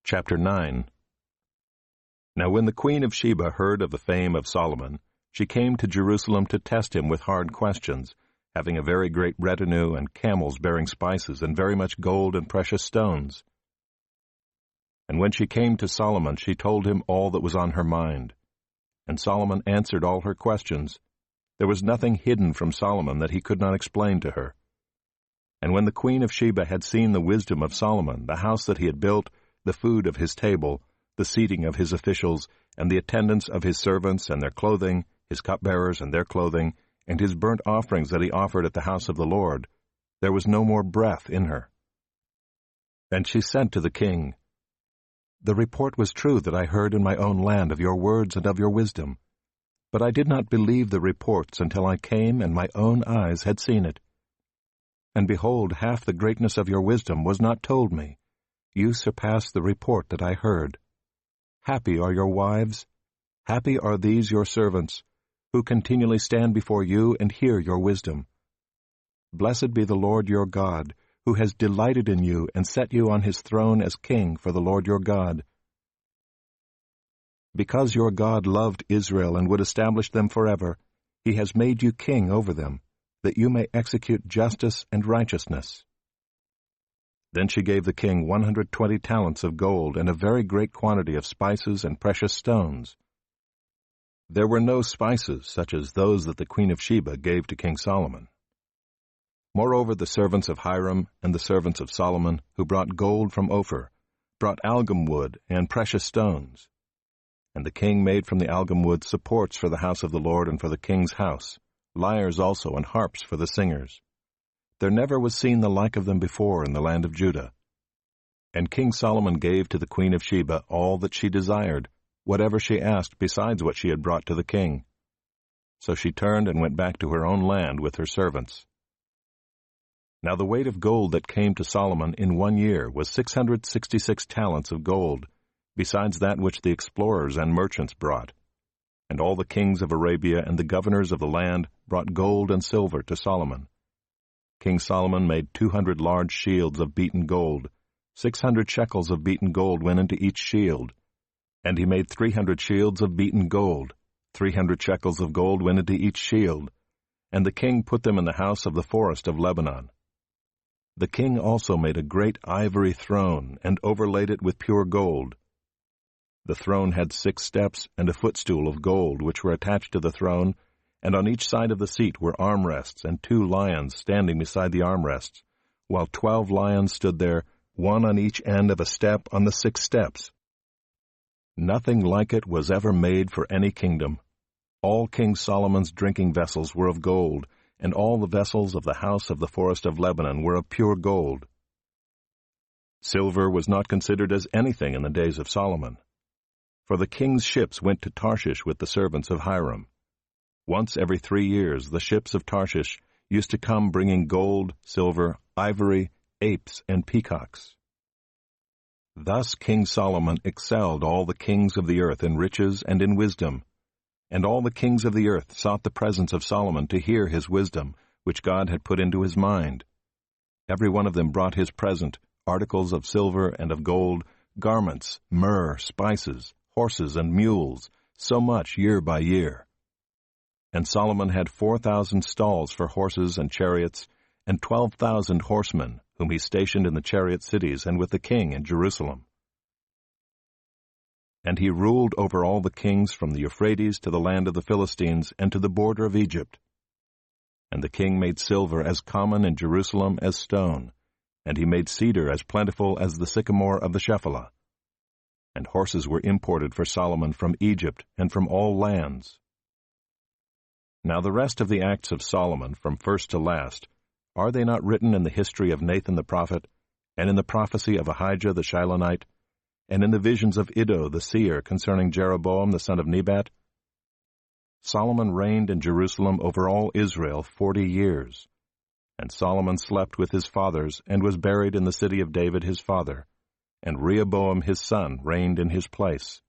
Chapter 9. Now when the queen of Sheba heard of the fame of Solomon, she came to Jerusalem to test him with hard questions, having a very great retinue and camels bearing spices and very much gold and precious stones. And when she came to Solomon, she told him all that was on her mind. And Solomon answered all her questions. There was nothing hidden from Solomon that he could not explain to her. And when the queen of Sheba had seen the wisdom of Solomon, the house that he had built, the food of his table, the seating of his officials, and the attendance of his servants and their clothing, his cupbearers and their clothing, and his burnt offerings that he offered at the house of the Lord, there was no more breath in her. And she said to the king, "The report was true that I heard in my own land of your words and of your wisdom. But I did not believe the reports until I came and my own eyes had seen it. And behold, half the greatness of your wisdom was not told me. You surpass the report that I heard. Happy are your wives, happy are these your servants, who continually stand before you and hear your wisdom. Blessed be the Lord your God, who has delighted in you and set you on his throne as king for the Lord your God. Because your God loved Israel and would establish them forever, he has made you king over them, that you may execute justice and righteousness." Then she gave the king 120 talents of gold and a very great quantity of spices and precious stones. There were no spices such as those that the queen of Sheba gave to King Solomon. Moreover, the servants of Hiram and the servants of Solomon, who brought gold from Ophir, brought algum wood and precious stones. And the king made from the algum wood supports for the house of the Lord and for the king's house, lyres also and harps for the singers. There never was seen the like of them before in the land of Judah. And King Solomon gave to the queen of Sheba all that she desired, whatever she asked besides what she had brought to the king. So she turned and went back to her own land with her servants. Now the weight of gold that came to Solomon in 1 year was 666 talents of gold, besides that which the explorers and merchants brought. And all the kings of Arabia and the governors of the land brought gold and silver to Solomon. King Solomon made 200 large shields of beaten gold. 600 shekels of beaten gold went into each shield. And he made 300 shields of beaten gold. 300 shekels of gold went into each shield. And the king put them in the house of the forest of Lebanon. The king also made a great ivory throne, and overlaid it with pure gold. The throne had 6 steps and a footstool of gold, which were attached to the throne, and on each side of the seat were armrests and 2 lions standing beside the armrests, while 12 lions stood there, one on each end of a step on the 6 steps. Nothing like it was ever made for any kingdom. All King Solomon's drinking vessels were of gold, and all the vessels of the house of the forest of Lebanon were of pure gold. Silver was not considered as anything in the days of Solomon. For the king's ships went to Tarshish with the servants of Hiram. Once every 3 years the ships of Tarshish used to come bringing gold, silver, ivory, apes, and peacocks. Thus King Solomon excelled all the kings of the earth in riches and in wisdom, and all the kings of the earth sought the presence of Solomon to hear his wisdom, which God had put into his mind. Every one of them brought his present, articles of silver and of gold, garments, myrrh, spices, horses, and mules, so much year by year. And Solomon had 4,000 stalls for horses and chariots, and 12,000 horsemen, whom he stationed in the chariot cities and with the king in Jerusalem. And he ruled over all the kings from the Euphrates to the land of the Philistines and to the border of Egypt. And the king made silver as common in Jerusalem as stone, and he made cedar as plentiful as the sycamore of the Shephelah. And horses were imported for Solomon from Egypt and from all lands. Now the rest of the acts of Solomon, from first to last, are they not written in the history of Nathan the prophet, and in the prophecy of Ahijah the Shilonite, and in the visions of Iddo the seer concerning Jeroboam the son of Nebat? Solomon reigned in Jerusalem over all Israel 40 years. And Solomon slept with his fathers, and was buried in the city of David his father, and Rehoboam his son reigned in his place.